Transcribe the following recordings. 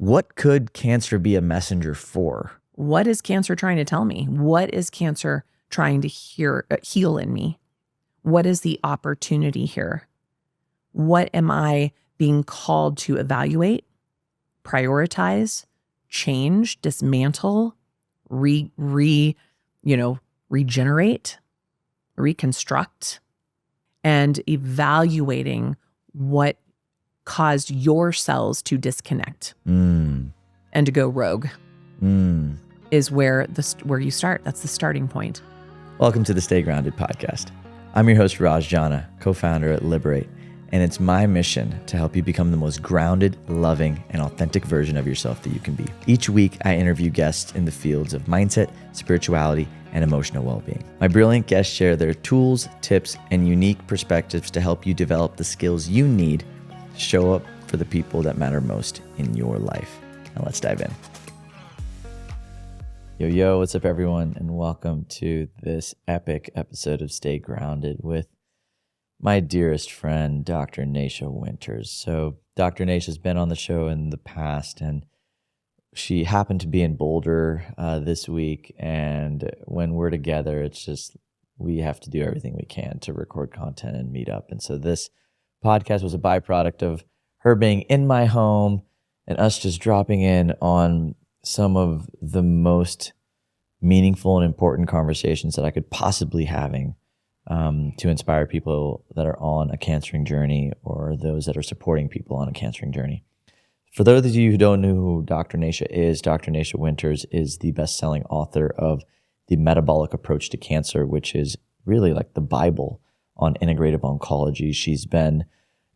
what could cancer be a messenger for? What is cancer trying to tell me? What is cancer trying to heal in me? What is the opportunity here? What am I being called to evaluate, prioritize, change, dismantle, regenerate, reconstruct, and evaluating what caused your cells to disconnect and to go rogue is where you start. That's the starting point. Welcome to the Stay Grounded podcast. I'm your host, Raj Jana, co-founder at Liberate, and it's my mission to help you become the most grounded, loving, and authentic version of yourself that you can be. Each week, I interview guests in the fields of mindset, spirituality, and emotional well-being. My brilliant guests share their tools, tips, and unique perspectives to help you develop the skills you need to show up for the people that matter most in your life. Now let's dive in. Yo, what's up everyone, and welcome to this epic episode of Stay Grounded with my dearest friend, Dr. Nasha Winters. So Dr. Nasha's been on the show in the past, and she happened to be in Boulder this week, and when we're together, it's just, we have to do everything we can to record content and meet up. And so this podcast was a byproduct of her being in my home and us just dropping in on some of the most meaningful and important conversations that I could possibly having to inspire people that are on a cancering journey or those that are supporting people on a cancering journey. For those of you who don't know who Dr. Nasha is, Dr. Nasha Winters is the best-selling author of The Metabolic Approach to Cancer, which is really like the Bible on integrative oncology. She's been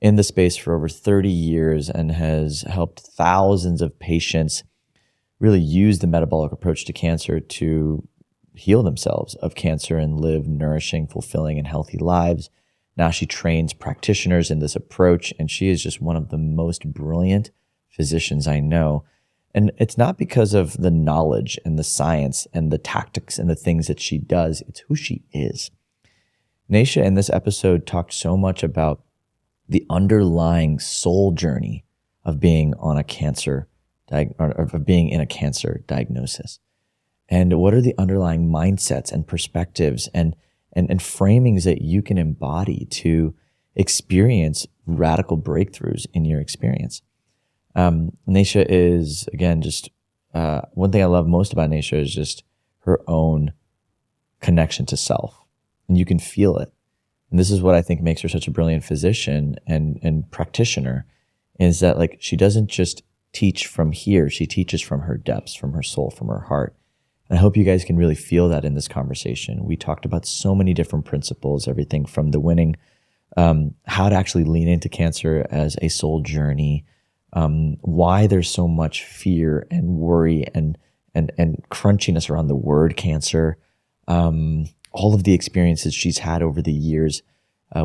in the space for over 30 years and has helped thousands of patients really use the metabolic approach to cancer to heal themselves of cancer and live nourishing, fulfilling, and healthy lives. Now she trains practitioners in this approach, and she is just one of the most brilliant physicians I know. And it's not because of the knowledge and the science and the tactics and the things that she does, it's who she is. Nasha in this episode talked so much about the underlying soul journey of being on a cancer of being in a cancer diagnosis. And what are the underlying mindsets and perspectives and framings that you can embody to experience radical breakthroughs in your experience? Nasha is, again, just one thing I love most about Nasha is just her own connection to self. And you can feel it. And this is what I think makes her such a brilliant physician and practitioner, is that like she doesn't just teach from here, she teaches from her depths, from her soul, from her heart. And I hope you guys can really feel that in this conversation. We talked about so many different principles, everything from the winning, how to actually lean into cancer as a soul journey, why there's so much fear and worry and crunchiness around the word cancer, all of the experiences she's had over the years.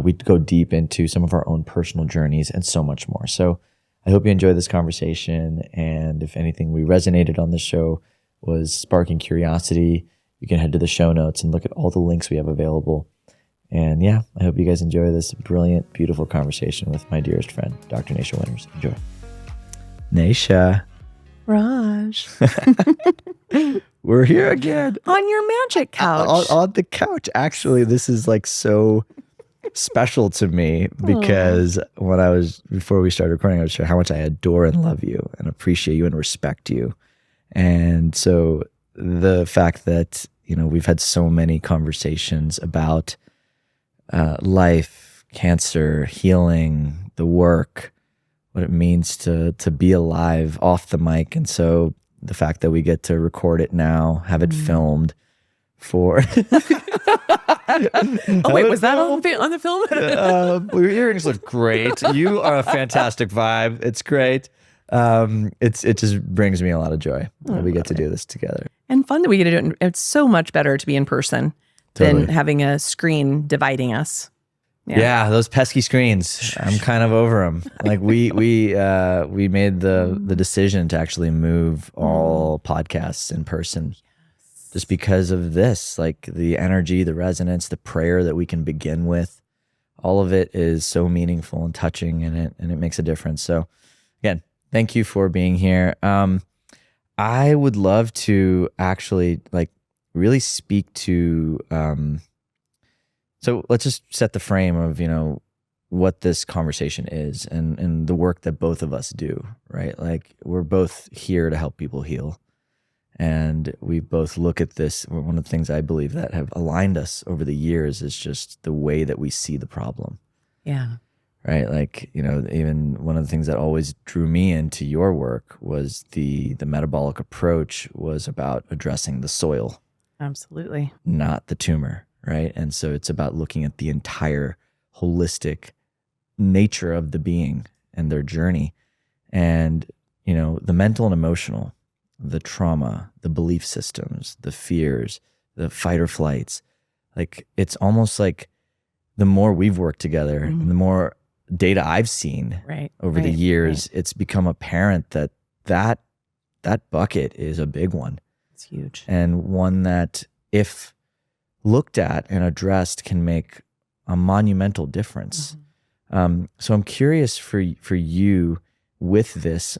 We go deep into some of our own personal journeys and so much more. So I hope you enjoy this conversation, and if anything we resonated on this show was sparking curiosity, you can head to the show notes and look at all the links we have available. And yeah, I hope you guys enjoy this brilliant, beautiful conversation with my dearest friend, Dr. Nasha Winters. Enjoy. Nasha. Raj. We're here again. On your magic couch. On the couch. Actually, this is like so special to me because before we started recording, I was sharing how much I adore and love you and appreciate you and respect you. And so the fact that, we've had so many conversations about life, cancer, healing, the work, what it means to be alive off the mic. And so the fact that we get to record it now, have it filmed for... Oh wait, was that on the film? Your earrings look great. You are a fantastic vibe. It's great. It just brings me a lot of joy that we get to do this together. And fun that we get to do it. It's so much better to be in person than having a screen dividing us. Yeah, those pesky screens. I'm kind of over them. Like we made the decision to actually move all podcasts in person. Just because of this, like the energy, the resonance, the prayer that we can begin with, all of it is so meaningful and touching, and it makes a difference. So again, thank you for being here. I would love to actually like really speak to, so let's just set the frame of, what this conversation is and the work that both of us do, right? Like we're both here to help people heal. And we both look at this. One of the things I believe that have aligned us over the years is just the way that we see the problem. Yeah. Right. Like, even one of the things that always drew me into your work was the metabolic approach was about addressing the soil. Absolutely. Not the tumor. Right. And so it's about looking at the entire holistic nature of the being and their journey. And, the mental and emotional, the trauma, the belief systems, the fears, the fight or flights. Like, it's almost like the more we've worked together and the more data I've seen over the years, it's become apparent that bucket is a big one. It's huge. And one that, if looked at and addressed, can make a monumental difference. So I'm curious for you with this.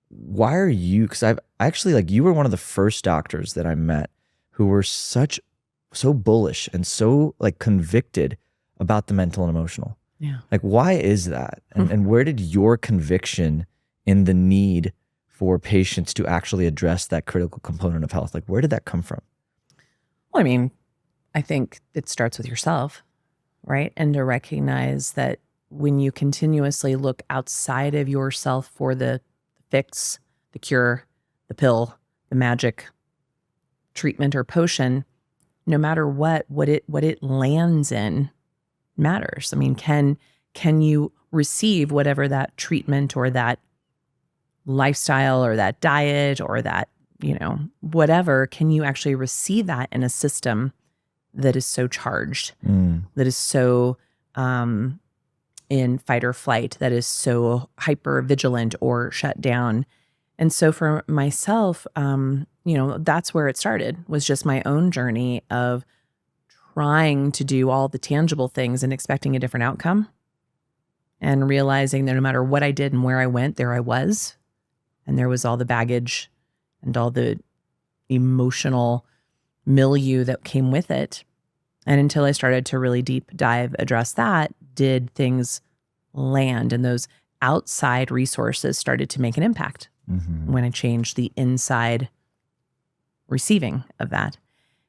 Why are you, because I've actually, like, you were one of the first doctors that I met who were so bullish and so like convicted about the mental and emotional. Yeah. Like, why is that? And where did your conviction in the need for patients to actually address that critical component of health, like, where did that come from? Well, I mean, I think it starts with yourself, right? And to recognize that when you continuously look outside of yourself for the fix, the cure, the pill, the magic treatment or potion, no matter what it lands in matters. I mean, can you receive whatever that treatment or that lifestyle or that diet or that, whatever, can you actually receive that in a system that is so charged, that is so in fight or flight, that is so hyper vigilant or shut down? And so for myself, that's where it started, was just my own journey of trying to do all the tangible things and expecting a different outcome, and realizing that no matter what I did and where I went, there I was. And there was all the baggage and all the emotional milieu that came with it. And until I started to really deep dive, address that, did things land, and those outside resources started to make an impact when I changed the inside receiving of that.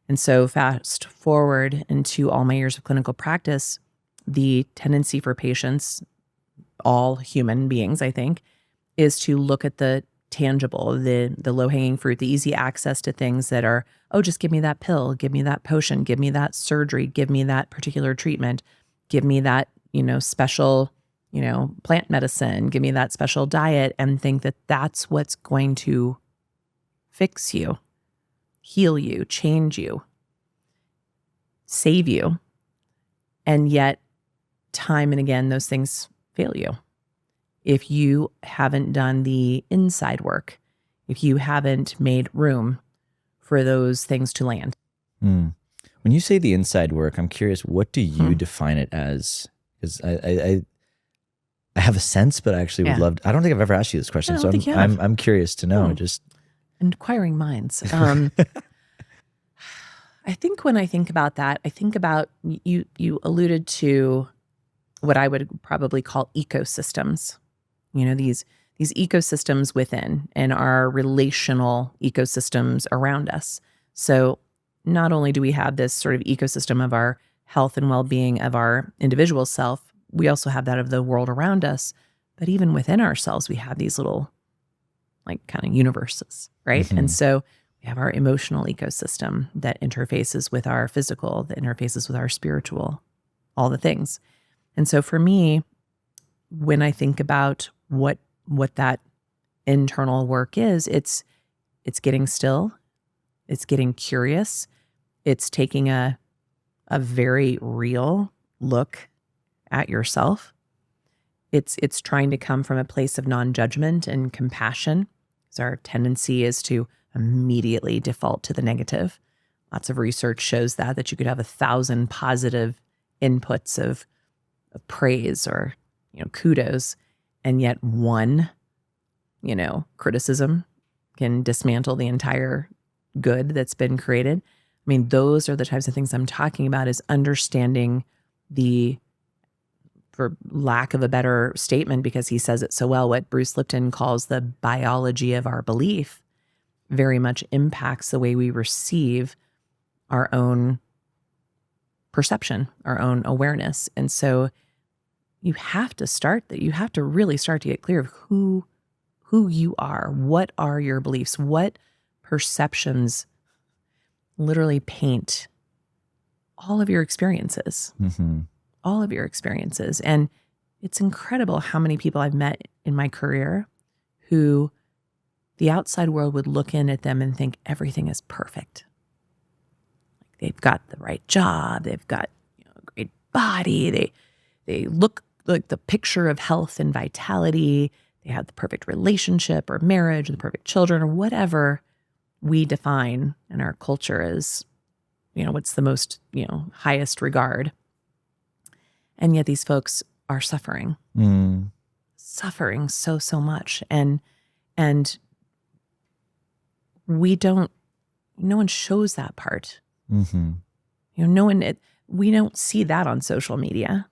And so fast forward into all my years of clinical practice, the tendency for patients, all human beings, I think, is to look at the tangible, the low-hanging fruit, the easy access to things that are, oh, just give me that pill, give me that potion, give me that surgery, give me that particular treatment, give me that, special, plant medicine, give me that special diet, and think that that's what's going to fix you, heal you, change you, save you. And yet, time and again, those things fail you. If you haven't done the inside work, if you haven't made room for those things to land. When you say the inside work, I'm curious, what do you define it as? Because I have a sense, but I actually would love to, I don't think I've ever asked you this question. So I'm curious to know. Just inquiring minds. I think when I think about that, I think about, you alluded to what I would probably call ecosystems. These ecosystems within, and our relational ecosystems around us. So not only do we have this sort of ecosystem of our health and well-being of our individual self, we also have that of the world around us. But even within ourselves, we have these little, like, kind of universes, right? And so we have our emotional ecosystem that interfaces with our physical, that interfaces with our spiritual, all the things. And so for me, when I think about what that internal work is, it's getting still, it's getting curious, it's taking a very real look at yourself. It's trying to come from a place of non-judgment and compassion, because our tendency is to immediately default to the negative. Lots of research shows that you could have 1,000 positive inputs of praise or kudos, and yet one criticism can dismantle the entire good that's been created. I mean, those are the types of things I'm talking about, is understanding for lack of a better statement, because he says it so well, what Bruce Lipton calls the biology of our belief very much impacts the way we receive our own perception, our own awareness. And so you have to really start to get clear of who you are. What are your beliefs? What perceptions literally paint all of your experiences, all of your experiences. And it's incredible how many people I've met in my career who the outside world would look in at them and think everything is perfect. They've got the right job. They've got a great body. They look like the picture of health and vitality. They have the perfect relationship or marriage, or the perfect children, or whatever we define in our culture as, what's the most, highest regard. And yet these folks are suffering, suffering so much. And no one shows that part. We don't see that on social media.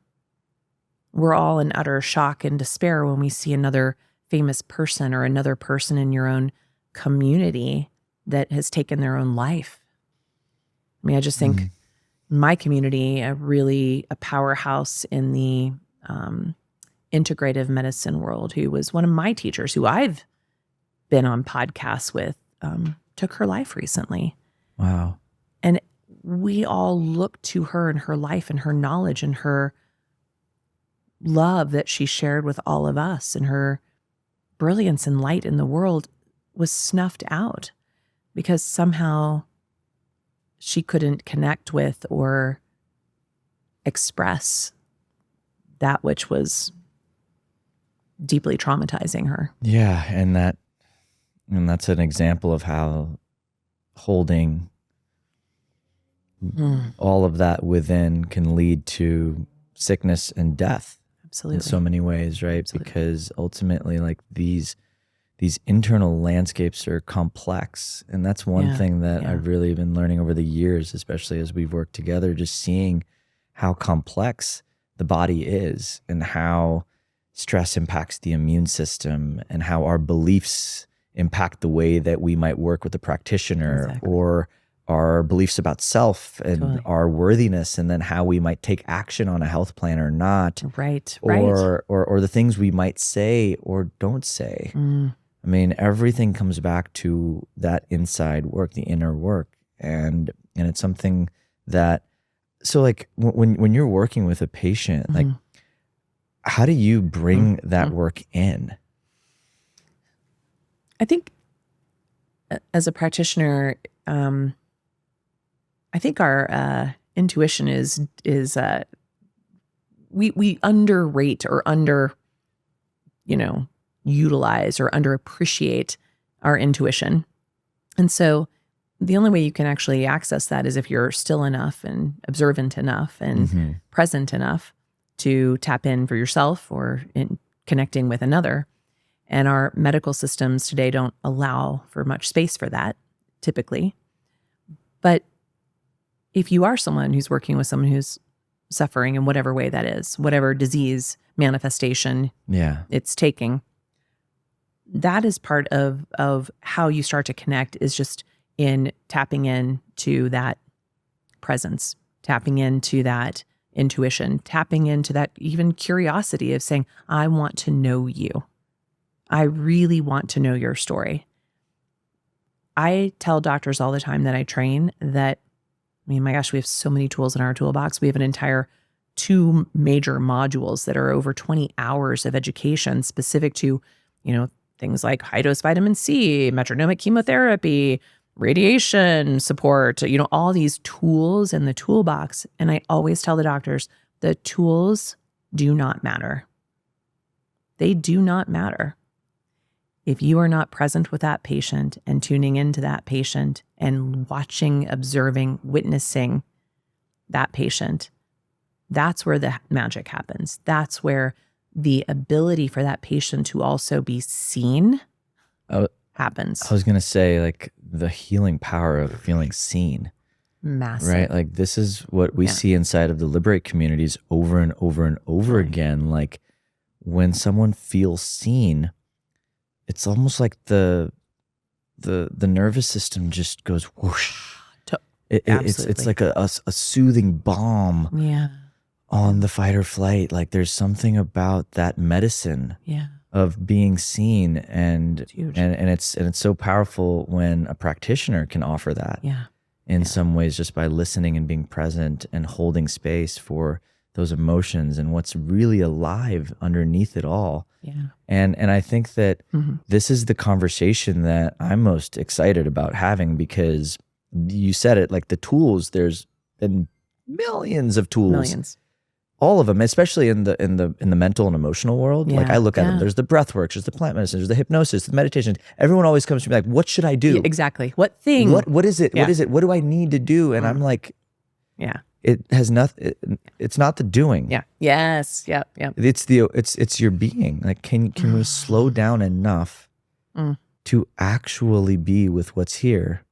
We're all in utter shock and despair when we see another famous person or another person in your own community that has taken their own life. I mean, I just think my community, a powerhouse in the integrative medicine world, who was one of my teachers, who I've been on podcasts with, took her life recently. Wow. And we all look to her and her life and her knowledge and her love that she shared with all of us, and her brilliance and light in the world was snuffed out because somehow she couldn't connect with or express that which was deeply traumatizing her. Yeah, and that's an example of how holding all of that within can lead to sickness and death. Absolutely. In so many ways, right? Absolutely. Because ultimately, like these internal landscapes are complex. And that's one thing that I've really been learning over the years, especially as we've worked together, just seeing how complex the body is and how stress impacts the immune system and how our beliefs impact the way that we might work with a practitioner, or our beliefs about self and our worthiness, and then how we might take action on a health plan or not. Or the things we might say or don't say. I mean, everything comes back to that inside work, the inner work. And it's something that, so like when you're working with a patient, like how do you bring that work in? I think as a practitioner, I think our intuition is we underrate or utilize or underappreciate our intuition. And so the only way you can actually access that is if you're still enough and observant enough and present enough to tap in for yourself or in connecting with another. And our medical systems today don't allow for much space for that, typically. But if you are someone who's working with someone who's suffering in whatever way that is, whatever disease manifestation it's taking, that is part of how you start to connect, is just in tapping into that presence, tapping into that intuition, tapping into that even curiosity of saying, I want to know you. I really want to know your story. I tell doctors all the time that I train that, I mean, my gosh, we have so many tools in our toolbox. We have an entire 2 major modules that are over 20 hours of education specific to, things like high-dose vitamin C, metronomic chemotherapy, radiation support, all these tools in the toolbox. And I always tell the doctors, the tools do not matter. They do not matter. If you are not present with that patient and tuning into that patient and watching, observing, witnessing that patient, that's where the magic happens. That's where the ability for that patient to also be seen I happens. was going to say, like, the healing power of feeling seen, Massive. right? Like, this is what we see inside of the Liberate communities over and over and over again. Like, when someone feels seen, it's almost like the nervous system just goes whoosh. It's like a soothing balm on the fight or flight. Like, there's something about that medicine of being seen, and it's so powerful when a practitioner can offer that in some ways, just by listening and being present and holding space for those emotions and what's really alive underneath it all. And I think that this is the conversation that I'm most excited about having, because you said it, like, the tools, there's been millions of tools. All of them, especially in the mental and emotional world. Like, I look at them. There's the breath work, there's the plant medicine, there's the hypnosis, the meditation. Everyone always comes to me like, what should I do? Yeah, exactly. What thing? What is it? What is it? What do I need to do? And I'm like, it has nothing. It's not the doing. Yes. Yep. It's your being. Like, can we slow down enough to actually be with what's here,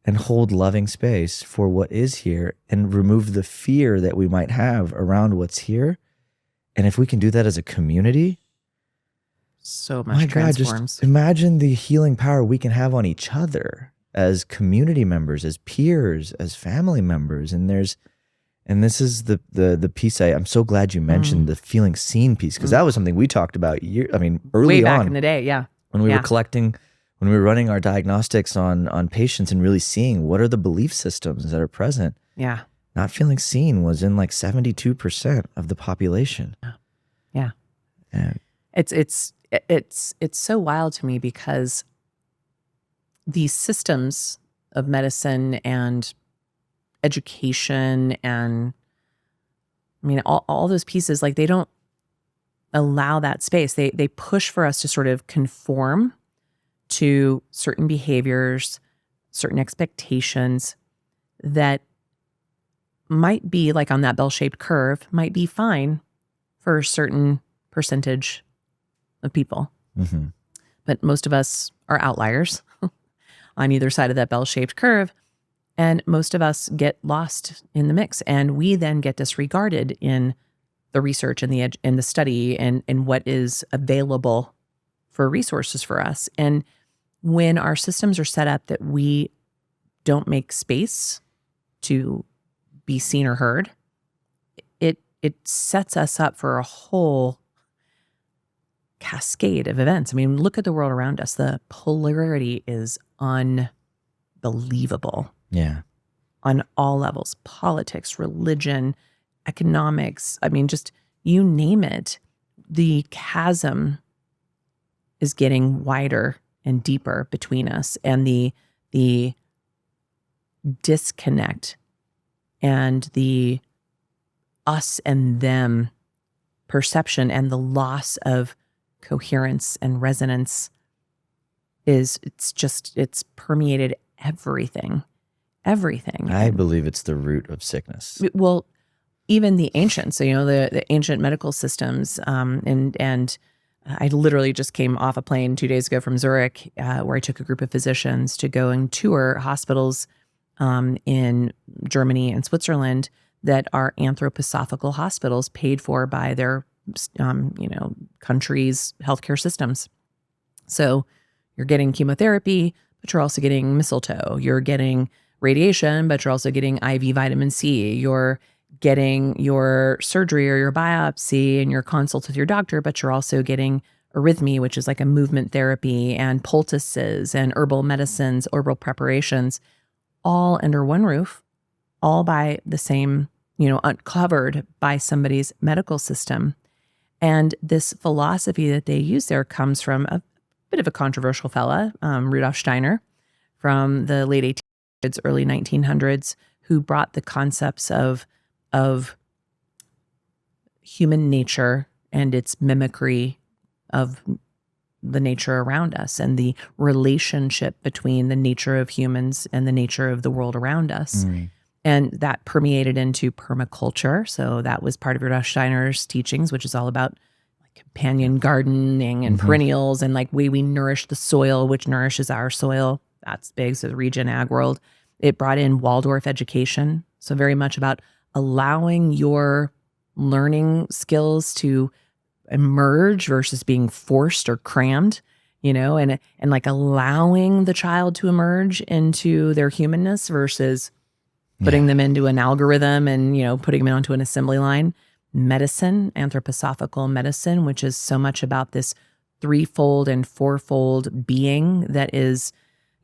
and hold loving space for what is here, and remove the fear that we might have around what's here? And if we can do that as a community, so much transforms. Just imagine the healing power we can have on each other as community members, as peers, as family members. And this is the piece I'm so glad you mentioned, the feeling seen piece, because that was something we talked about early way back on in the day. When we were collecting, when we were running our diagnostics on patients and really seeing what are the belief systems that are present. Not feeling seen was in like 72% of the population. And it's so wild to me, because these systems of medicine and education and, I mean, all those pieces, like, they don't allow that space. They push for us to sort of conform to certain behaviors, certain expectations that might be, like, on that bell-shaped curve, might be fine for a certain percentage of people. But most of us are outliers on either side of that bell-shaped curve. And most of us get lost in the mix, and we then get disregarded in the research and the study and what is available for resources for us. And when our systems are set up that we don't make space to be seen or heard, it sets us up for a whole cascade of events. I mean, look at the world around us. The polarity is unbelievable. On all levels: politics, religion, economics. I mean, just you name it. The chasm is getting wider and deeper between us, and the disconnect and the us and them perception and the loss of coherence and resonance it's permeated everything. I believe it's the root of sickness. Well, even the ancients, so, the ancient medical systems, and I literally just came off a plane 2 days ago from Zurich, where I took a group of physicians to go and tour hospitals in Germany and Switzerland that are anthroposophical hospitals paid for by their countries' healthcare systems. So you're getting chemotherapy, but you're also getting mistletoe. You're getting radiation, but you're also getting IV vitamin C. You're getting your surgery or your biopsy and your consults with your doctor, but you're also getting arrhythmia, which is like a movement therapy, and poultices and herbal medicines, herbal preparations, all under one roof, all by the same, uncovered by somebody's medical system. And this philosophy that they use there comes from a bit of a controversial fella, Rudolf Steiner, from the late 1800s, early 1900s, who brought the concepts of human nature and its mimicry of the nature around us, and the relationship between the nature of humans and the nature of the world around us. And that permeated into permaculture. So that was part of Rudolf Steiner's teachings, which is all about companion gardening and perennials and like way we nourish the soil, which nourishes our soil. That's big. So the regen ag world. It brought in Waldorf education. So very much about allowing your learning skills to emerge versus being forced or crammed, and like allowing the child to emerge into their humanness versus putting them into an algorithm and, putting them onto an assembly line. Medicine, anthroposophical medicine, which is so much about this threefold and fourfold being that is,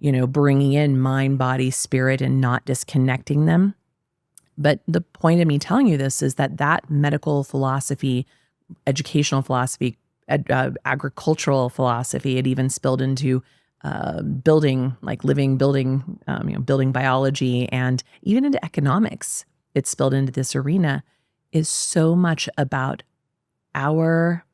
bringing in mind, body, spirit, and not disconnecting them. But the point of me telling you this is that medical philosophy, educational philosophy, agricultural philosophy, it even spilled into building, like living, building, building biology, and even into economics. It spilled into this arena, is so much about our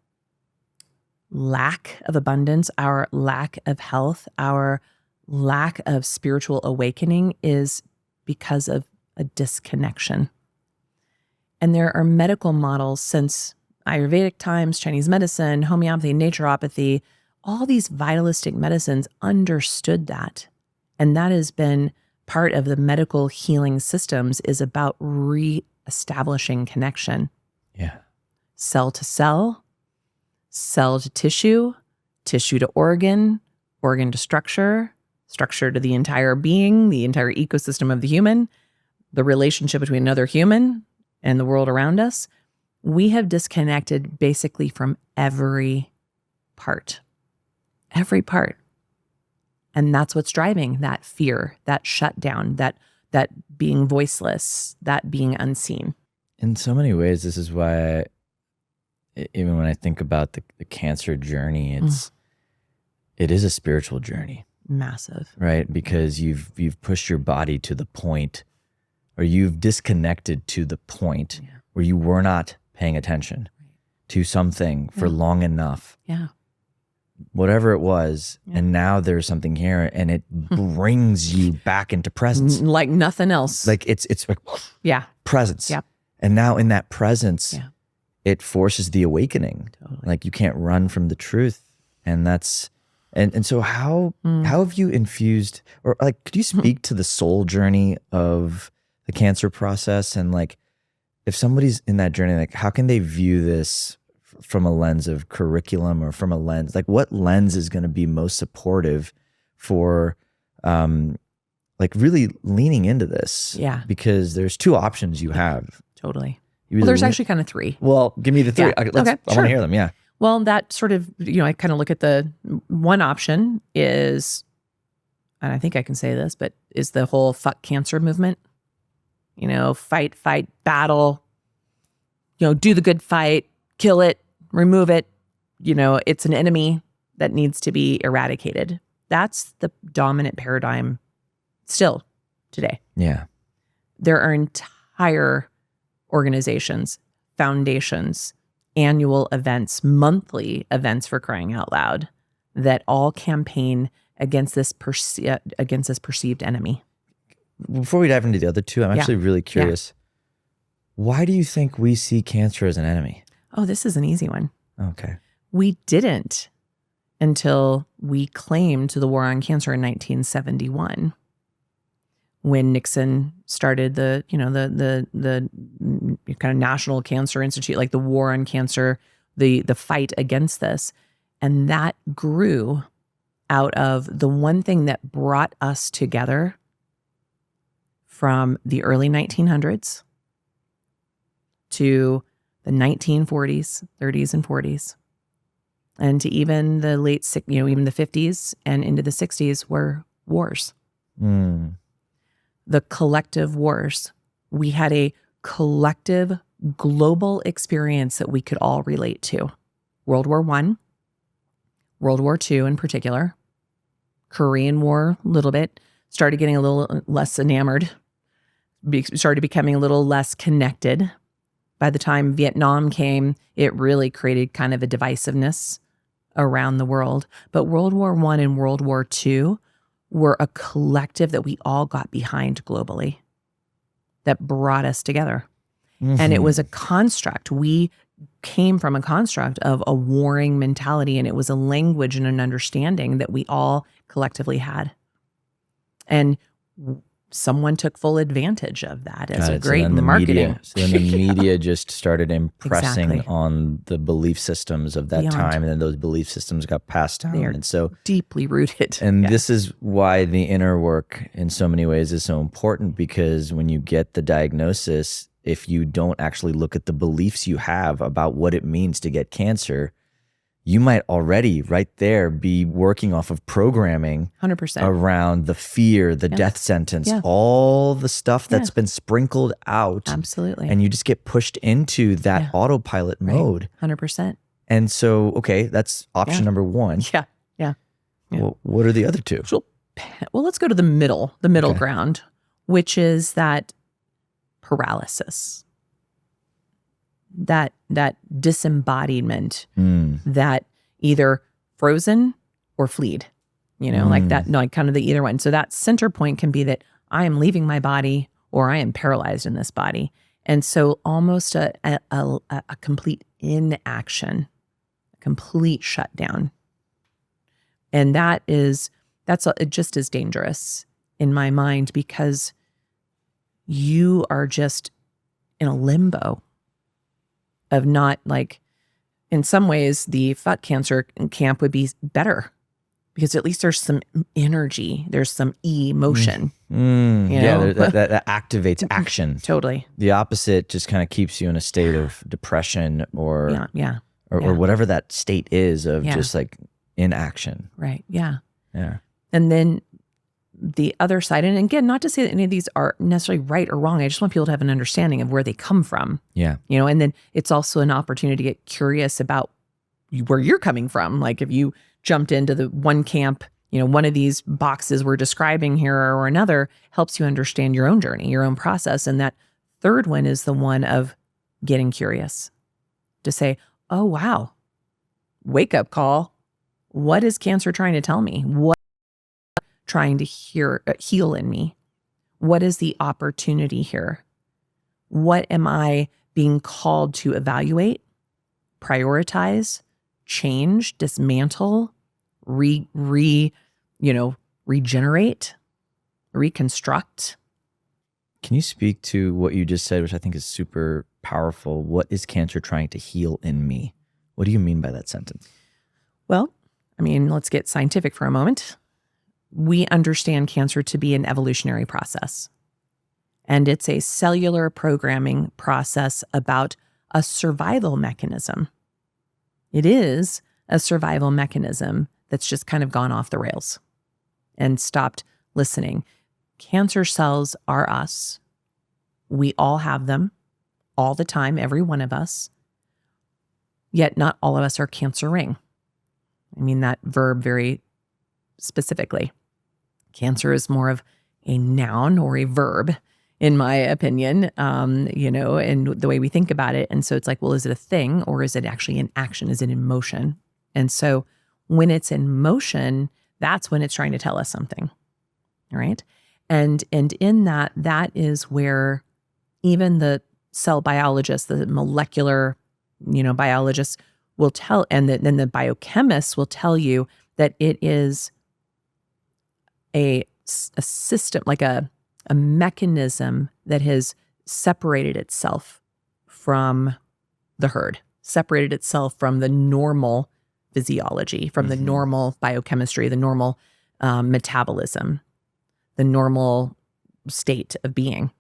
lack of abundance, our lack of health, our lack of spiritual awakening is because of a disconnection. And there are medical models since Ayurvedic times, Chinese medicine, homeopathy, naturopathy, all these vitalistic medicines understood that. And that has been part of the medical healing systems, is about re-establishing connection. Yeah. Cell to cell, cell to tissue, tissue to organ, organ to structure, structure to the entire being, the entire ecosystem of the human, the relationship between another human and the world around us. We have disconnected basically from every part. Every part. And that's what's driving that fear, that shutdown, that being voiceless, that being unseen. In so many ways, this is why, even when I think about the cancer journey, it is a spiritual journey. Massive. Right? Because you've pushed your body to the point, or you've disconnected to the point where you were not paying attention to something for long enough. Yeah. Whatever it was, and now there's something here, and it brings you back into presence. Like nothing else. Like it's like presence. Yep. And now in that presence, it forces the awakening. Totally. Like you can't run from the truth. And that's and so how have you infused, or like, could you speak to the soul journey of the cancer process? And like, if somebody's in that journey, like how can they view this from a lens of curriculum, or from a lens, like what lens is going to be most supportive for like really leaning into this? Yeah. Because there's two options you have. Totally. Well, there's actually kind of three. Well, give me the three. Yeah. I want to hear them. Yeah. Well, that sort of, I kind of look at the one option is, and I think I can say this, but is the whole fuck cancer movement. Fight, battle, do the good fight, kill it, remove it. It's an enemy that needs to be eradicated. That's the dominant paradigm still today. Yeah. There are entire organizations, foundations, annual events, monthly events, for crying out loud, that all campaign against this perceived enemy. Before we dive into the other two, I'm actually really curious. Why do you think we see cancer as an enemy? Oh, this is an easy one. Okay. We didn't until we claimed the war on cancer in 1971, when Nixon started the kind of National Cancer Institute, like the war on cancer, the fight against this. And that grew out of the one thing that brought us together from the early 1900s to the 1940s, 30s, and 40s, and to even the even the 50s and into the 60s were wars. The collective wars. We had a collective global experience that we could all relate to. World War I, World War II in particular, Korean War a little bit, started getting a little less enamored, started becoming a little less connected. By the time Vietnam came, it really created kind of a divisiveness around the world. But World War I and World War II were a collective that we all got behind globally, that brought us together. And it was a construct. We came from a construct of a warring mentality, and it was a language and an understanding that we all collectively had. And someone took full advantage of that as a great marketing. So then the media just started impressing Exactly. on the belief systems of that Beyond. time, and then those belief systems got passed down. They are And so deeply rooted. And this is why the inner work in so many ways is so important, because when you get the diagnosis, if you don't actually look at the beliefs you have about what it means to get cancer, you might already right there be working off of programming 100%. around the fear, the death sentence, all the stuff that's been sprinkled out. Absolutely. And you just get pushed into that autopilot mode. 100%. And so, okay, that's option number one. Yeah. Well, what are the other two? Well, let's go to the middle ground, which is that paralysis, that disembodiment, that either frozen or fleed, like that, like kind of the either one. So that center point can be that I am leaving my body or I am paralyzed in this body. And so almost a complete inaction, complete shutdown. And that's just as dangerous in my mind, because you are just in a limbo of not, like, in some ways the fuck cancer camp would be better, because at least there's some energy, there's some emotion. That activates action. Totally. The opposite just kind of keeps you in a state of depression or whatever that state is of just like inaction. Right. Yeah. Yeah. And then the other side, and again, not to say that any of these are necessarily right or wrong. I just want people to have an understanding of where they come from. Yeah. And then it's also an opportunity to get curious about where you're coming from. Like if you jumped into the one camp, one of these boxes we're describing here or another, helps you understand your own journey, your own process. And that third one is the one of getting curious, to say, oh, wow, wake up call. What is cancer trying to tell me? What is trying to heal in me? What is the opportunity here? What am I being called to evaluate, prioritize, change, dismantle, regenerate, reconstruct? Can you speak to what you just said, which I think is super powerful? What is cancer trying to heal in me? What do you mean by that sentence? Well, let's get scientific for a moment. We understand cancer to be an evolutionary process. And it's a cellular programming process about a survival mechanism. It is a survival mechanism that's just kind of gone off the rails and stopped listening. Cancer cells are us. We all have them all the time, every one of us. Yet not all of us are cancering. That verb very specifically. Cancer is more of a noun or a verb, in my opinion, and the way we think about it. And so it's like, well, is it a thing or is it actually an action? Is it in motion? And so when it's in motion, that's when it's trying to tell us something, right? And in that is where even the cell biologists, the molecular, biologists will tell, and then the biochemists will tell you that it is a system, like a mechanism that has separated itself from the herd, separated itself from the normal physiology, from the normal biochemistry, the normal metabolism, the normal state of being,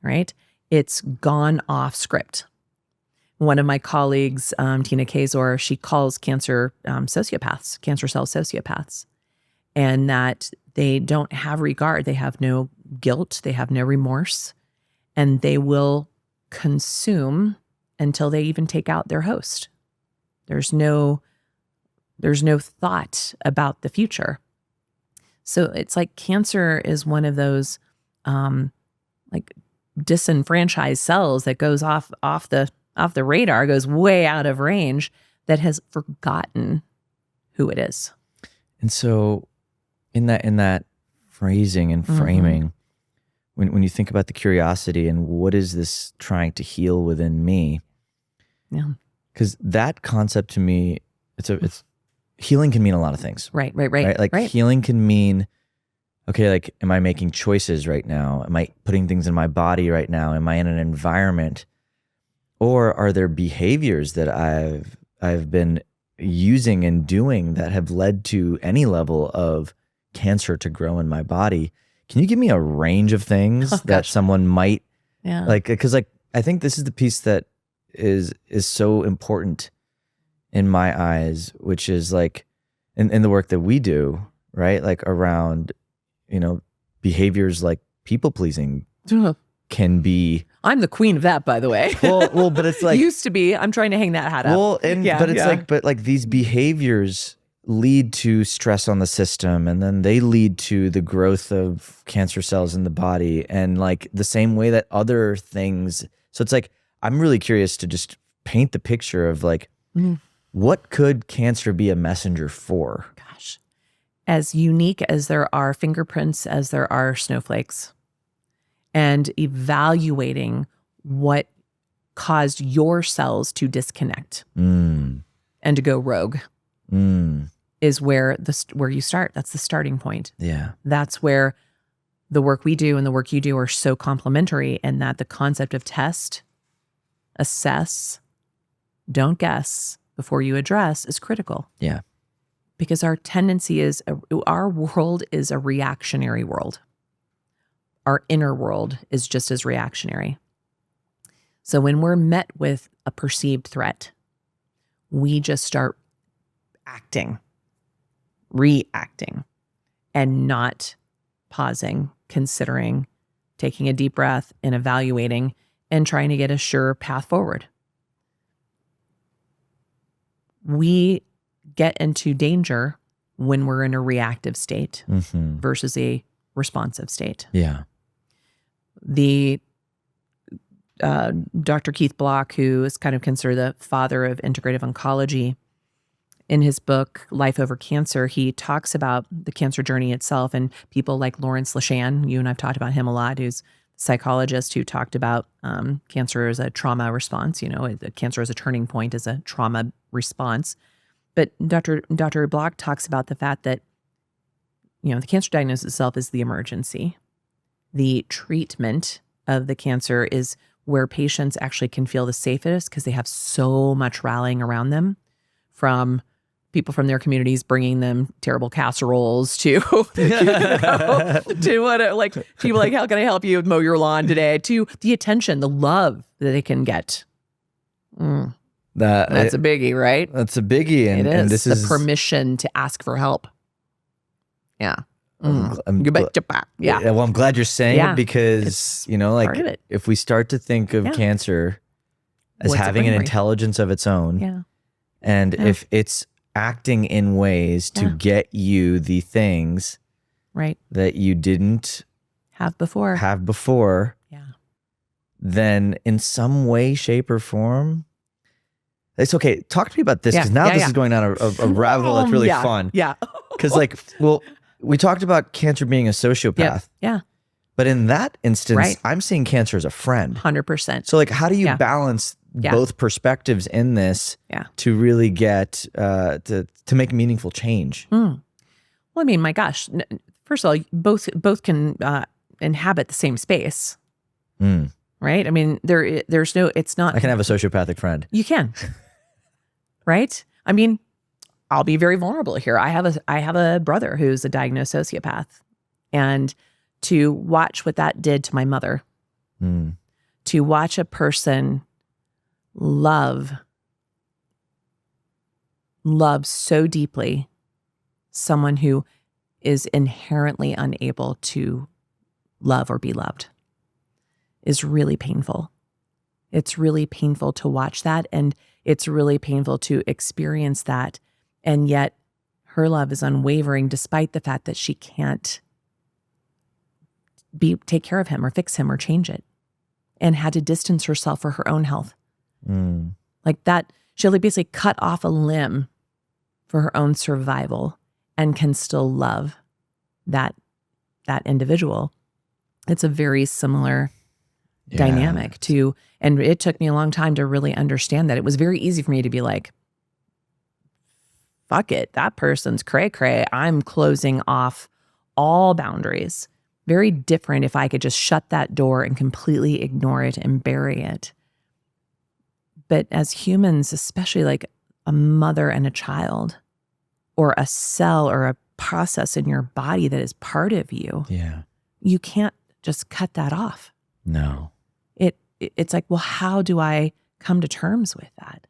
right? It's gone off script. One of my colleagues, Tina Kazor, she calls cancer sociopaths, cancer cell sociopaths, and that they don't have regard. They have no guilt. They have no remorse, and they will consume until they even take out their host. There's no thought about the future. So it's like cancer is one of those like disenfranchised cells that goes off the radar, goes way out of range, that has forgotten who it is. And so in that phrasing and framing, when you think about the curiosity and what is this trying to heal within me, Because that concept to me, it's healing can mean a lot of things. Right. Like healing can mean, okay, like, am I making choices right now? Am I putting things in my body right now? Am I in an environment? Or are there behaviors that I've been using and doing that have led to any level of cancer to grow in my body? Can you give me a range of things that someone might like? Because like I think this is the piece that is so important in my eyes, which is like in the work that we do, right? Like around, behaviors like people pleasing can be. I'm the queen of that, by the way. Well, but it's like used to be. I'm trying to hang that hat up. Well, but these behaviors lead to stress on the system, and then they lead to the growth of cancer cells in the body, and like the same way that other things. So it's like I'm really curious to just paint the picture of like what could cancer be a messenger for? Gosh, as unique as there are fingerprints as there are snowflakes. And evaluating what caused your cells to disconnect and to go rogue is where you start. That's the starting point. Yeah. That's where the work we do and the work you do are so complementary, and that the concept of test, assess, don't guess before you address is critical. Yeah. Because our tendency is, our world is a reactionary world. Our inner world is just as reactionary. So when we're met with a perceived threat, we just start reacting, and not pausing, considering, taking a deep breath and evaluating and trying to get a sure path forward. We get into danger when we're in a reactive state versus a responsive state. Yeah. The Dr. Keith Block, who is kind of considered the father of integrative oncology, in his book, Life Over Cancer, he talks about the cancer journey itself, and people like Lawrence Lashan, you and I've talked about him a lot, who's a psychologist who talked about cancer as a trauma response, cancer as a turning point, as a trauma response. But Dr. Block talks about the fact that, the cancer diagnosis itself is the emergency. The treatment of the cancer is where patients actually can feel the safest because they have so much rallying around them, from people from their communities bringing them terrible casseroles to, to what, like people like, how can I help you mow your lawn today? To the attention, the love that they can get. That's a biggie, right? That's a biggie. And this the is permission to ask for help. Yeah. Well, I'm glad you're saying it, because, like if we start to think of cancer as having an intelligence of its own, and if it's acting in ways to get you the things that you didn't have before, then in some way, shape, or form, it's okay. Talk to me about this, because now this is going down a rabbit hole that's really fun. Yeah. Because we talked about cancer being a sociopath. Yeah. But in that instance, I'm seeing cancer as a friend. 100%. So like, how do you balance both perspectives in this to really get to make meaningful change? Well, I mean, my gosh, first of all, both can inhabit the same space, right? I mean, there's no, it's not. I can have a sociopathic friend. You can, right? I mean, I'll be very vulnerable here. I have a brother who's a diagnosed sociopath, and to watch what that did to my mother, to watch a person love so deeply someone who is inherently unable to love or be loved is really painful. It's really painful to watch that, and it's really painful to experience that. And yet her love is unwavering despite the fact that she can't take care of him or fix him or change it, and had to distance herself for her own health. Like that, she'll basically cut off a limb for her own survival and can still love that individual. It's a very similar dynamic to, and it took me a long time to really understand that. It was very easy for me to be like, fuck it, that person's cray cray. I'm closing off all boundaries. Very different if I could just shut that door and completely ignore it and bury it. But as humans, especially like a mother and a child, or a cell or a process in your body that is part of you, you can't just cut that off. No. It's like, well, how do I come to terms with that?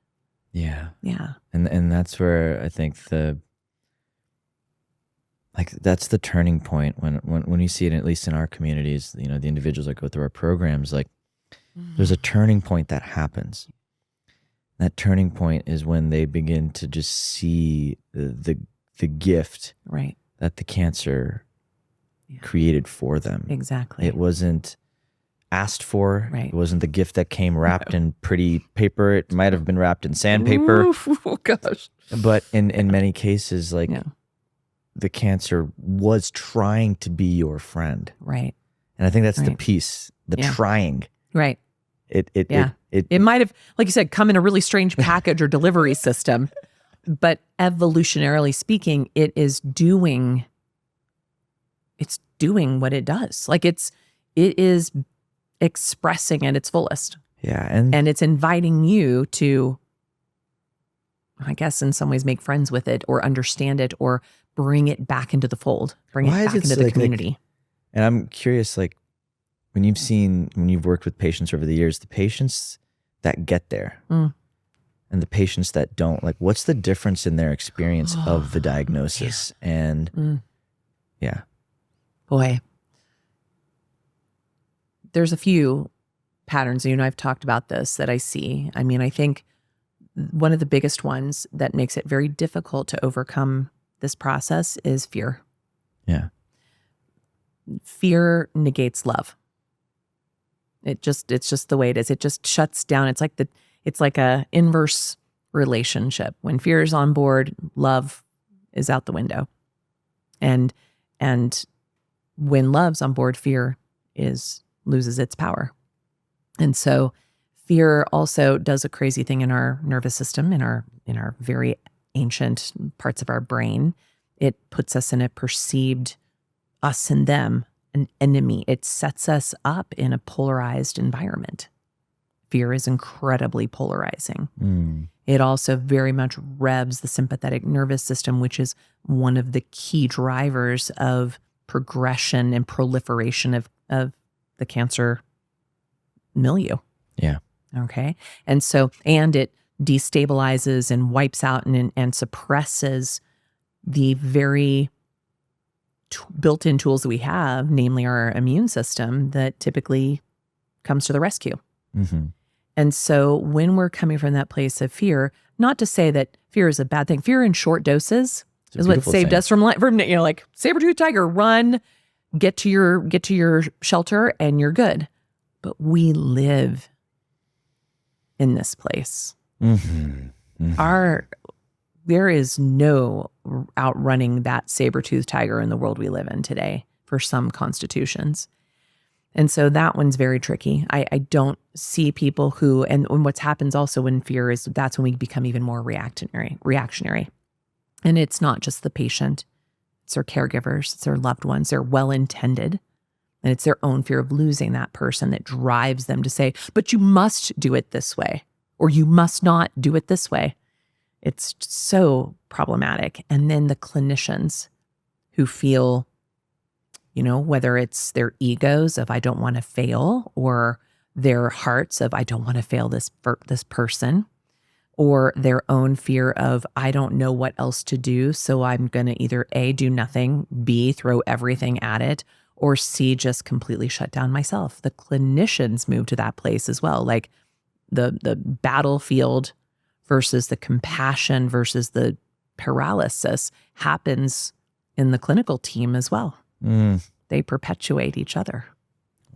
Yeah. Yeah. And that's where I think that's the turning point when you see it, at least in our communities, you know, the individuals that go through our programs, like there's a turning point that happens. That turning point is when they begin to just see the gift right. that the cancer created for them. Exactly. It wasn't asked for. Right. It wasn't the gift that came wrapped in pretty paper. It might have been wrapped in sandpaper. Oh gosh. But in many cases, like the cancer was trying to be your friend. Right. And I think that's the piece, the trying. Right. It might have, like you said, come in a really strange package or delivery system, but evolutionarily speaking, it is doing what it does. Like it is expressing at its fullest. Yeah. And it's inviting you to, I guess, in some ways make friends with it or understand it or bring it back into the fold, bring it back into the community. And I'm curious, like, when you've worked with patients over the years, the patients that get there and the patients that don't, like, what's the difference in their experience of the diagnosis? And boy, there's a few patterns, you know, I've talked about this that I see. I mean, I think one of the biggest ones that makes it very difficult to overcome this process is fear. Yeah. Fear negates love. It's just the way it is. It just shuts down. It's like a inverse relationship. When fear is on board, love is out the window. And when love's on board, fear loses its power. And so fear also does a crazy thing in our nervous system, in our very ancient parts of our brain. It puts us in a perceived us and them, an enemy. It sets us up in a polarized environment. Fear is incredibly polarizing. It also very much revs the sympathetic nervous system, which is one of the key drivers of progression and proliferation of the cancer milieu. Yeah. Okay. And it destabilizes and wipes out and suppresses the very built-in tools that we have, namely our immune system, that typically comes to the rescue. Mm-hmm. And so when we're coming from that place of fear, not to say that fear is a bad thing, fear in short doses is what saved us from like saber-toothed tiger, run, get to your shelter and you're good. But we live in this place. Mm-hmm. Mm-hmm. There is no outrunning that saber-toothed tiger in the world we live in today for some constitutions. And so that one's very tricky. I don't see people who, and what's happens also when fear is, that's when we become even more reactionary. And it's not just the patient, it's their caregivers, it's their loved ones, they're well-intended. And it's their own fear of losing that person that drives them to say, but you must do it this way, or you must not do it this way. It's so problematic. And then the clinicians who feel, you know, whether it's their egos of I don't want to fail, or their hearts of I don't want to fail this person, or their own fear of I don't know what else to do, so I'm going to either A, do nothing, B, throw everything at it, or C, just completely shut down myself. The clinicians move to that place as well, like the battlefield versus the compassion versus the paralysis happens in the clinical team as well. They perpetuate each other.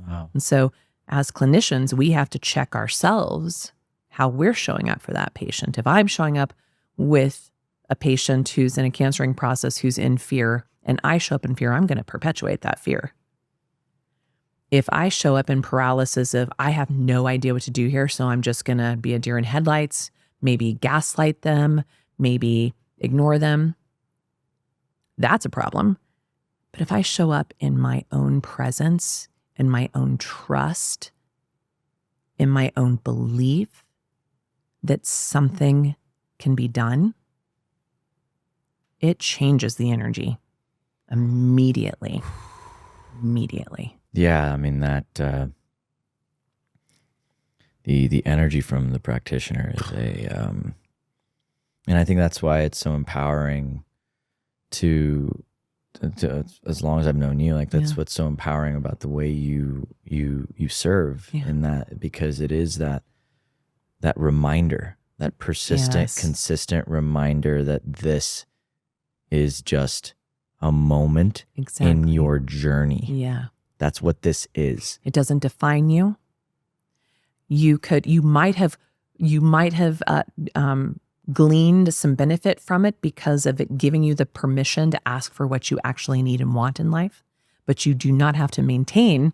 Wow. And so as clinicians, we have to check ourselves how we're showing up for that patient. If I'm showing up with a patient who's in a cancering process, who's in fear, and I show up in fear, I'm going to perpetuate that fear. If I show up in paralysis of, I have no idea what to do here, so I'm just going to be a deer in headlights, maybe gaslight them, maybe ignore them, that's a problem. But if I show up in my own presence, in my own trust, in my own belief that something can be done, it changes the energy immediately. Immediately. Yeah, I mean that the energy from the practitioner is and I think that's why it's so empowering to as long as I've known you, like that's what's so empowering about the way you serve in that, because it is that reminder, that persistent, consistent reminder that this is just a moment in your journey. Yeah. That's what this is. It doesn't define you. You might have gleaned some benefit from it because of it giving you the permission to ask for what you actually need and want in life, but you do not have to maintain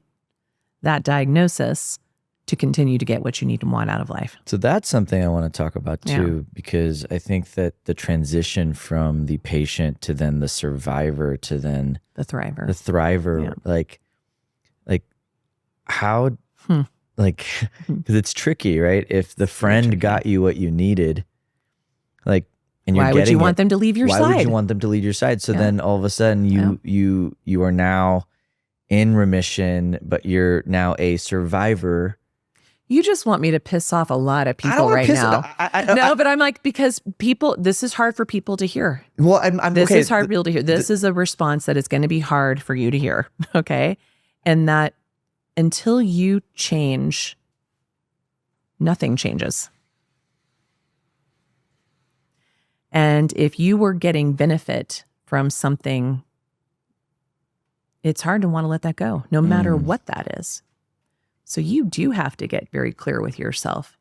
that diagnosis to continue to get what you need and want out of life. So that's something I want to talk about too, because I think that the transition from the patient to then the survivor to then the thriver, like how, like, because it's tricky, right? If the friend got you what you needed, like, and you're why would you want them to leave your side? Why would you want them to leave your side? So then all of a sudden you are now in remission, but you're now a survivor. You just want me to piss off a lot of people right now. But I'm like, because this is hard for people to hear. Well, this is hard for people to hear. This is a response that is going to be hard for you to hear. Okay. And that until you change, nothing changes. And if you were getting benefit from something, it's hard to want to let that go, no matter what that is. So you do have to get very clear with yourself.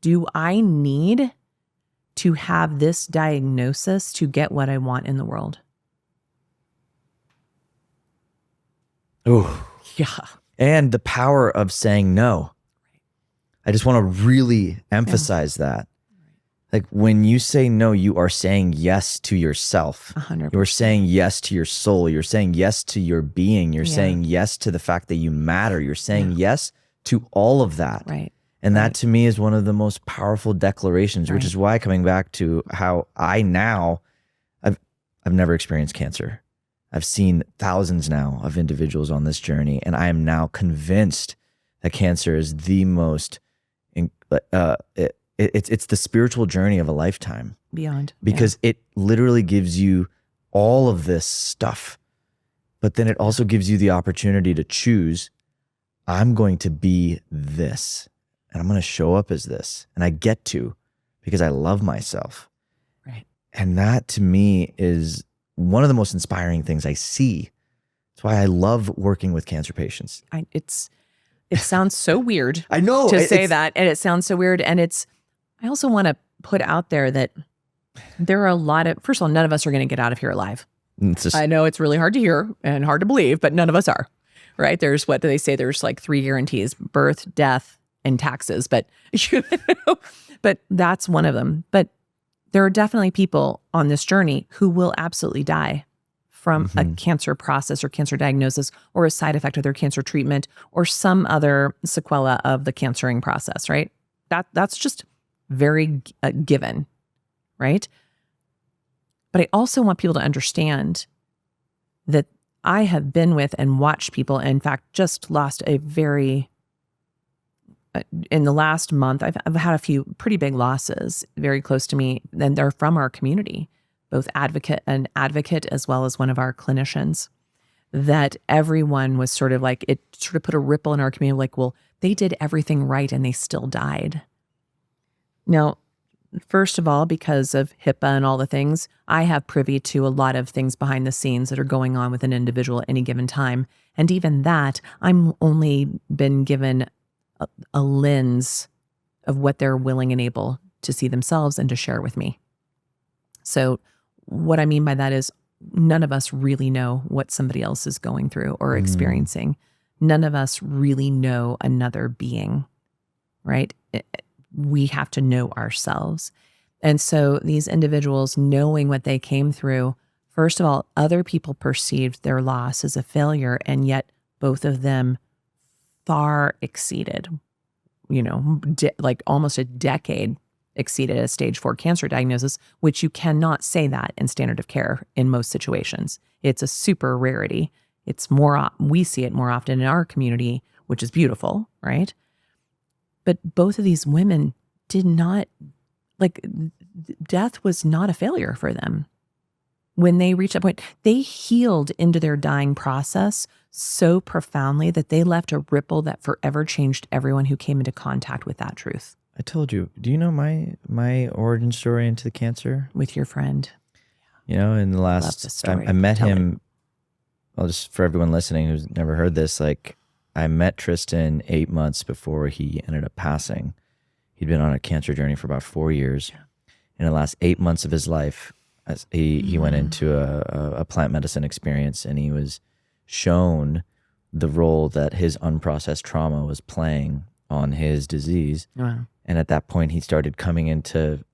Do I need to have this diagnosis to get what I want in the world? Oh, yeah. And the power of saying no. I just want to really emphasize that. Like when you say no, you are saying yes to yourself. 100%. You're saying yes to your soul. You're saying yes to your being. You're saying yes to the fact that you matter. You're saying yes to all of that. Right. And that to me is one of the most powerful declarations, which is why, coming back to how I've never experienced cancer. I've seen thousands now of individuals on this journey, and I am now convinced that cancer is the most, it's the spiritual journey of a lifetime. Beyond. Because it literally gives you all of this stuff, but then it also gives you the opportunity to choose, I'm going to be this, and I'm going to show up as this, and I get to, because I love myself. Right. And that to me is one of the most inspiring things I see. That's why I love working with cancer patients. It sounds so weird. I know to say that, and it sounds so weird. And I also want to put out there that there are a lot of, first of all, none of us are going to get out of here alive. I know it's really hard to hear and hard to believe, but none of us are, right? There's, what do they say? There's like 3 guarantees: birth, death, and taxes. But, but that's one of them. But there are definitely people on this journey who will absolutely die from a cancer process or cancer diagnosis or a side effect of their cancer treatment or some other sequela of the cancering process, right? That's just very given, right? But I also want people to understand that I have been with and watched people, in fact, just lost in the last month, I've had a few pretty big losses very close to me, and they're from our community, both advocate as well as one of our clinicians, that everyone was sort of like, it sort of put a ripple in our community, like, well, they did everything right and they still died. Now, first of all, because of HIPAA and all the things, I have privy to a lot of things behind the scenes that are going on with an individual at any given time. And even that, I'm only been given a lens of what they're willing and able to see themselves and to share with me. So what I mean by that is none of us really know what somebody else is going through or experiencing. None of us really know another being, right? We have to know ourselves. And so these individuals, knowing what they came through, first of all, other people perceived their loss as a failure, and yet both of them far exceeded, like almost a decade exceeded a stage 4 cancer diagnosis, which you cannot say that in standard of care in most situations. It's a super rarity. It's more, we see it more often in our community, which is beautiful, right? But both of these women did not, death was not a failure for them. When they reached that point, they healed into their dying process so profoundly that they left a ripple that forever changed everyone who came into contact with that truth. I told you. Do you know my origin story into the cancer? With your friend. In the last, I met him. Well, just for everyone listening who's never heard this, I met Tristan 8 months before he ended up passing. He'd been on a cancer journey for about 4 years. Yeah. In the last 8 months of his life, he went into a plant medicine experience, and he was shown the role that his unprocessed trauma was playing on his disease. Wow. And at that point, he started coming into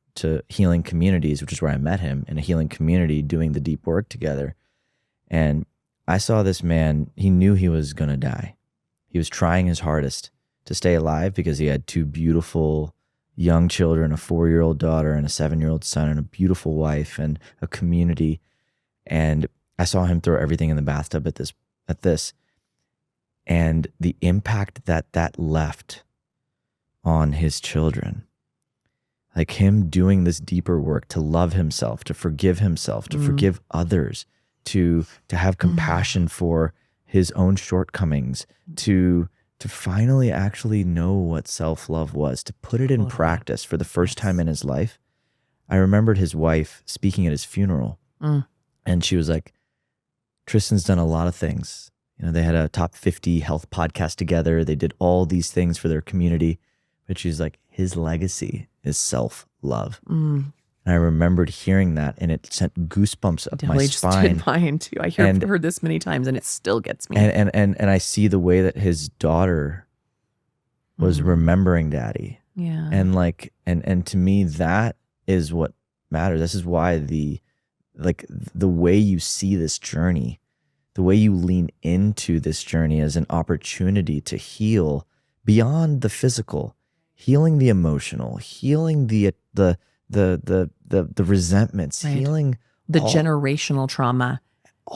healing communities, which is where I met him, in a healing community doing the deep work together. And I saw this man, he knew he was going to die. He was trying his hardest to stay alive because he had 2 beautiful young children, a 4-year-old daughter and a 7-year-old son, and a beautiful wife and a community. And I saw him throw everything in the bathtub at this. And the impact that left on his children, like him doing this deeper work to love himself, to forgive others, to have compassion for his own shortcomings, to finally actually know what self-love was, to put it in practice for the first time in his life. I remembered his wife speaking at his funeral, and she was like, Tristan's done a lot of things. They had a top 50 health podcast together. They did all these things for their community. But she's like, his legacy is self-love. And I remembered hearing that, and it sent goosebumps up my spine. Just did mine too. I've heard this many times, and it still gets me. And I see the way that his daughter was remembering Daddy. Yeah. And to me, that is what matters. This is why the way you see this journey, the way you lean into this journey as an opportunity to heal beyond the physical, healing the emotional, healing the resentments, right. Healing the generational trauma,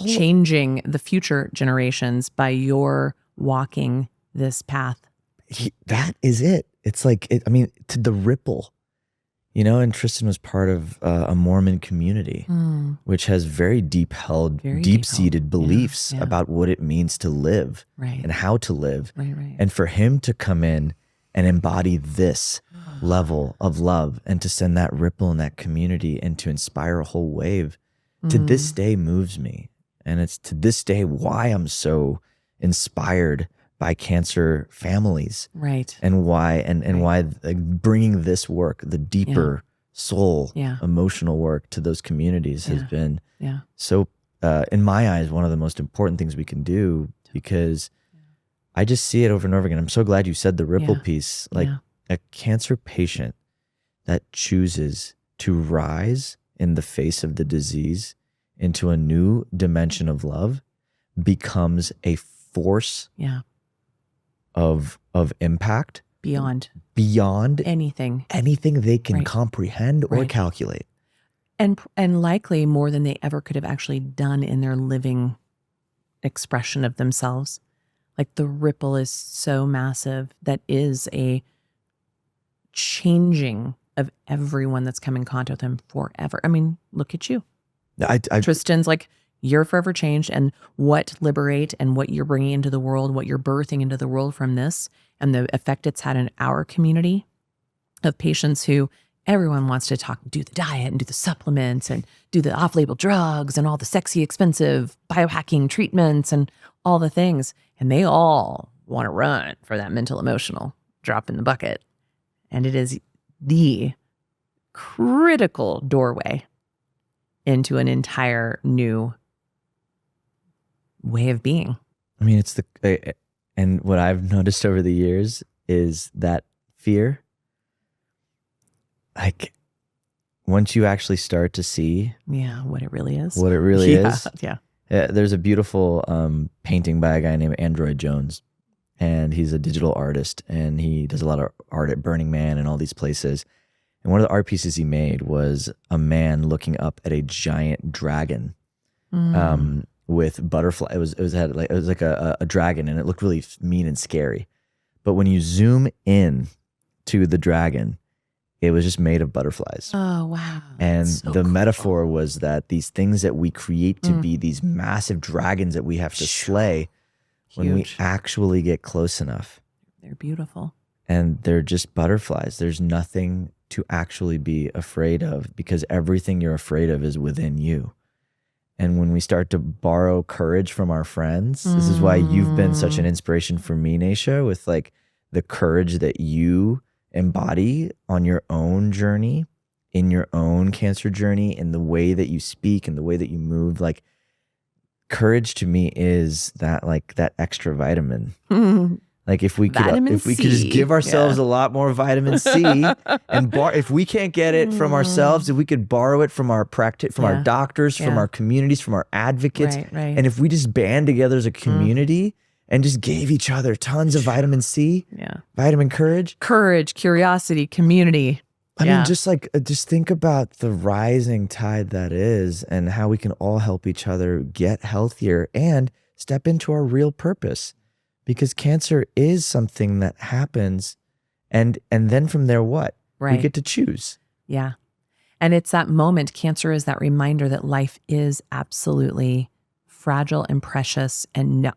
changing the future generations by your walking this path. That is it. It's to the ripple, and Tristan was part of a Mormon community, which has very deep-seated beliefs about what it means to live, right, and how to live. Right. And for him to come in and embody this level of love and to send that ripple in that community and to inspire a whole wave, to this day moves me. And it's to this day why I'm so inspired by cancer families. Right. And why, why bringing this work, the deeper soul, emotional work to those communities has been so, in my eyes, one of the most important things we can do, because I just see it over and over again. I'm so glad you said the ripple piece. A cancer patient that chooses to rise in the face of the disease into a new dimension of love becomes a force of impact beyond anything they can comprehend or calculate. And likely more than they ever could have actually done in their living expression of themselves. Like the ripple is so massive that is a changing of everyone that's come in contact with them forever. I mean, look at you. Tristan's like, you're forever changed, and what Liberate and what you're bringing into the world, what you're birthing into the world from this, and the effect it's had in our community of patients who everyone wants to do the diet and do the supplements and do the off-label drugs and all the sexy, expensive biohacking treatments and all the things. And they all want to run for that mental, emotional drop in the bucket. And it is the critical doorway into an entire new way of being. I mean, it's And what I've noticed over the years is that fear, like once you actually start to see what it really is. what it really is. Yeah. There's a beautiful painting by a guy named Android Jones, and he's a digital artist, and he does a lot of art at Burning Man and all these places. And one of the art pieces he made was a man looking up at a giant dragon with butterfly. It was like a dragon, and it looked really mean and scary. But when you zoom in to the dragon, it was just made of butterflies. Oh, wow. And so the cool. metaphor was that these things that we create to be these massive dragons that we have to slay, when we actually get close enough, they're beautiful. And they're just butterflies. There's nothing to actually be afraid of, because everything you're afraid of is within you. And when we start to borrow courage from our friends, this is why you've been such an inspiration for me, Nasha, with like the courage that you embody on your own journey, in your own cancer journey, in the way that you speak and the way that you move. Like, courage to me is that, like, that extra vitamin. Like if we could just give ourselves a lot more vitamin C, and if we can't get it from ourselves, if we could borrow it from our from our doctors, from our communities, from our advocates, and if we just band together as a community and just gave each other tons of vitamin C, vitamin courage, curiosity, community. I mean, just think about the rising tide that is, and how we can all help each other get healthier and step into our real purpose. Because cancer is something that happens, and then from there, what? We get to choose. Yeah. And it's that moment, cancer is that reminder that life is absolutely fragile and precious and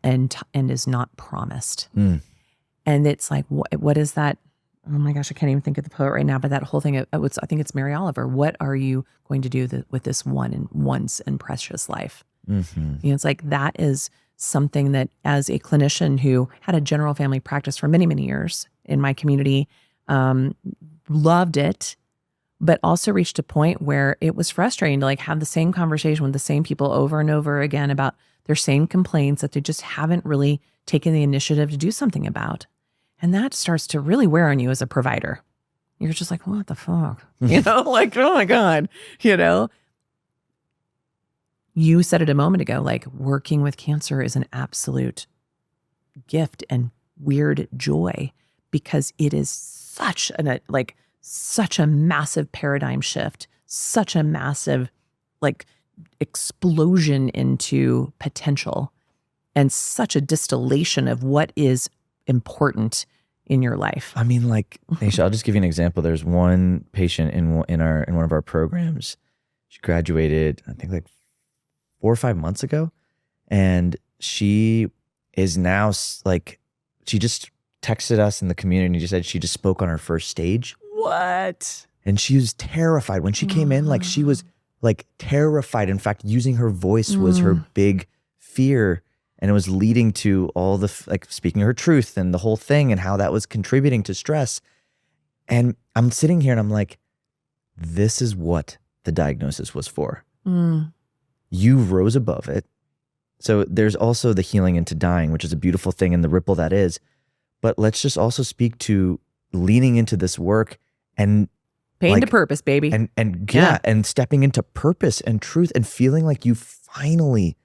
is not promised. And it's like, what is that? Oh my gosh, I can't even think of the poet right now, but that whole thing, I think it's Mary Oliver. What are you going to do with this once and precious life? You know, it's like, that is something that, as a clinician who had a general family practice for many, many years in my community, loved it, but also reached a point where it was frustrating to like have the same conversation with the same people over and over again about their same complaints that they just haven't really taken the initiative to do something about. And that starts to really wear on you as a provider. You're just like, what the fuck? You know, like, oh my God, you know? You said it a moment ago, like, working with cancer is an absolute gift and weird joy, because it is such a massive paradigm shift, such a massive like explosion into potential, and such a distillation of what is important in your life. I mean, like, Nasha, I'll just give you an example. There's one patient in one of our programs. She graduated, I think, like 4 or 5 months ago, and she is now like, she just texted us in the community and just said she just spoke on her first stage. What? And she was terrified when she came in. Like, she was like terrified. In fact, using her voice was her big fear, and it was leading to all the like speaking her truth and the whole thing, and how that was contributing to stress. And I'm sitting here and I'm like, this is what the diagnosis was for. You rose above it. So there's also the healing into dying, which is a beautiful thing, and the ripple that is. But let's just also speak to leaning into this work and pain to purpose, baby. And stepping into purpose and truth, and feeling like you finally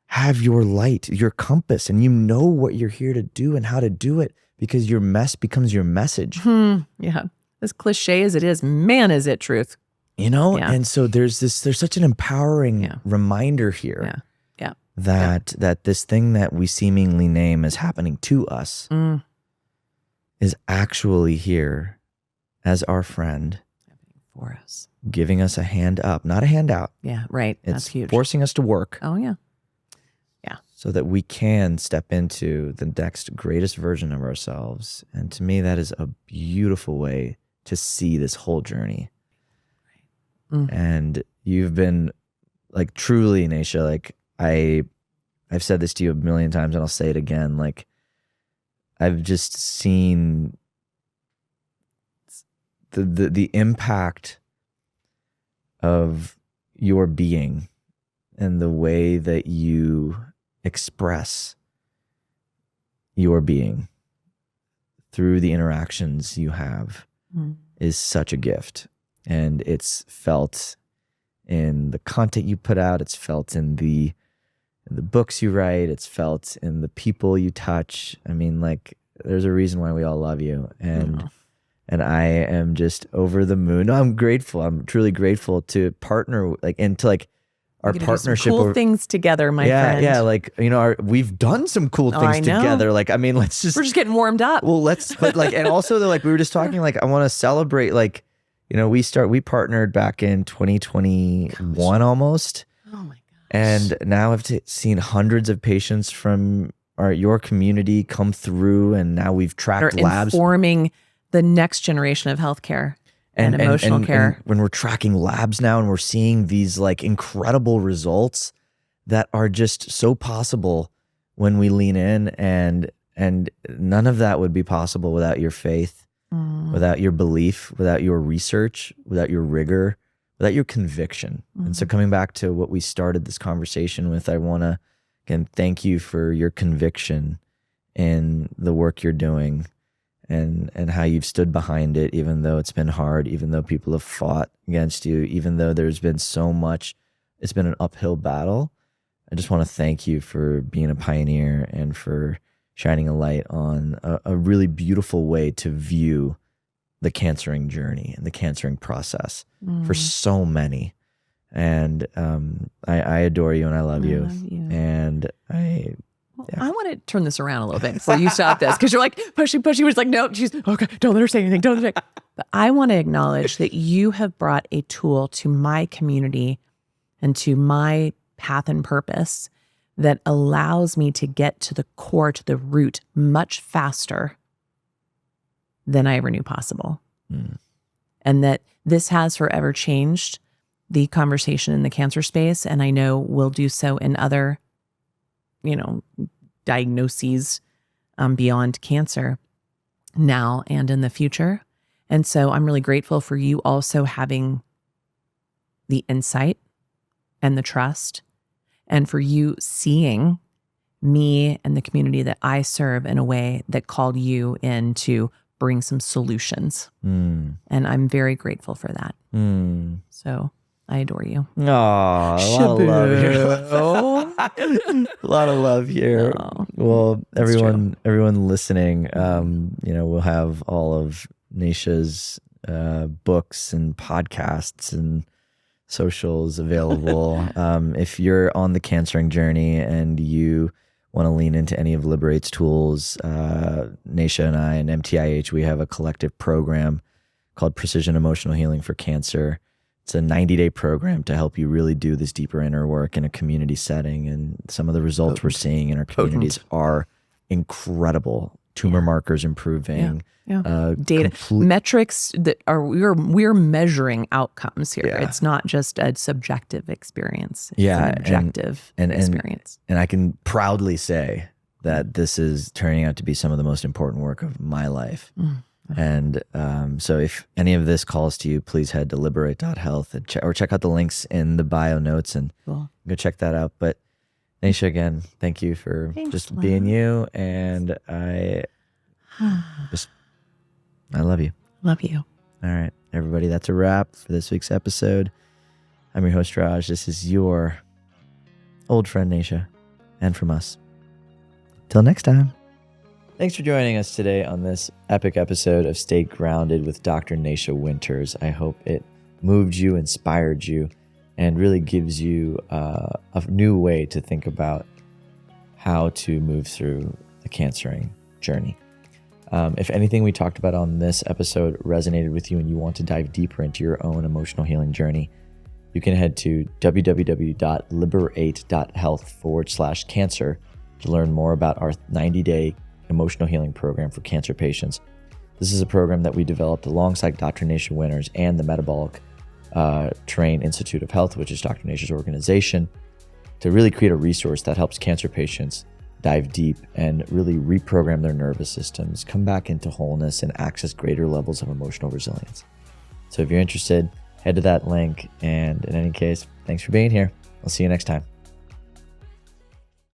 have your light, your compass, and you know what you're here to do and how to do it, because your mess becomes your message. Yeah. As cliche as it is, man, is it truth. You know? Yeah. And so there's such an empowering reminder here that this thing that we seemingly name as happening to us is actually here as our friend, for us, giving us a hand up, not a handout. Yeah, right. That's huge. Forcing us to work. Oh yeah. Yeah. So that we can step into the next greatest version of ourselves. And to me, that is a beautiful way to see this whole journey. And you've been like, truly, Nasha, like I've said this to you a million times, and I'll say it again. Like, I've just seen the impact of your being and the way that you express your being through the interactions you have is such a gift. And it's felt in the content you put out. It's felt in the books you write. It's felt in the people you touch. I mean, like, there's a reason why we all love you. And I am just over the moon. No, I'm grateful. I'm truly grateful to partner, like, and to like our partnership. Cool things together, my friend. Yeah. Like, you know, we've done some cool things together. Like, I mean, we're just getting warmed up. Well, but like, and also like, we were just talking, like, I want to celebrate, like, you know, we partnered back in 2021 almost. Oh my gosh. And now I've seen hundreds of patients from your community come through, and now we've tracked labs. Informing the next generation of healthcare and emotional care. And when we're tracking labs now, and we're seeing these like incredible results that are just so possible when we lean in, and none of that would be possible without your faith, without your belief, without your research, without your rigor, without your conviction. And so coming back to what we started this conversation with, I want to, again, thank you for your conviction in the work you're doing, and how you've stood behind it, even though it's been hard, even though people have fought against you, even though there's been so much, it's been an uphill battle. I just want to thank you for being a pioneer and for shining a light on a really beautiful way to view the cancering journey and the cancering process for so many. And I adore you, and I love you. And I want to turn this around a little bit before you stop this, because you're like pushing. We're just like, no, she's okay. Don't let her say anything. Don't let her say. But I want to acknowledge that you have brought a tool to my community and to my path and purpose that allows me to get to the core, to the root, much faster than I ever knew possible. And that this has forever changed the conversation in the cancer space, and I know will do so in other, you know, diagnoses beyond cancer now and in the future. And so I'm really grateful for you also having the insight and the trust, and for you seeing me and the community that I serve in a way that called you in to bring some solutions. And I'm very grateful for that. So I adore you. Oh, a lot of love here. A lot of love here. Oh, well, everyone listening, you know, we'll have all of Nasha's books and podcasts and socials available. If you're on the cancering journey and you want to lean into any of Liberate's tools, Nasha and I and MTIH, we have a collective program called Precision Emotional Healing for Cancer. It's a 90-day program to help you really do this deeper inner work in a community setting. And some of the results we're seeing in our communities are incredible. Tumor markers improving. Data, metrics that are, we're measuring outcomes here. Yeah. It's not just a subjective experience. It's Yeah, an objective experience. And I can proudly say that this is turning out to be some of the most important work of my life. And so if any of this calls to you, please head to liberate.health and check out the links in the bio notes and go check that out. But Nasha, again, thank you for being you. And I love you. Love you. All right, everybody, that's a wrap for this week's episode. I'm your host, Raj. This is your old friend, Nasha, and from us. Till next time. Thanks for joining us today on this epic episode of Stay Grounded with Dr. Nasha Winters. I hope it moved you, inspired you, and really gives you a new way to think about how to move through the cancering journey. If anything we talked about on this episode resonated with you and you want to dive deeper into your own emotional healing journey, you can head to www.liberate.health/cancer to learn more about our 90-day emotional healing program for cancer patients. This is a program that we developed alongside Dr. Nasha Winters and the Metabolic Terrain Institute of Health, which is Dr. Nasha's organization, to really create a resource that helps cancer patients dive deep and really reprogram their nervous systems, come back into wholeness, and access greater levels of emotional resilience. So if you're interested, head to that link. And in any case, thanks for being here. I'll see you next time.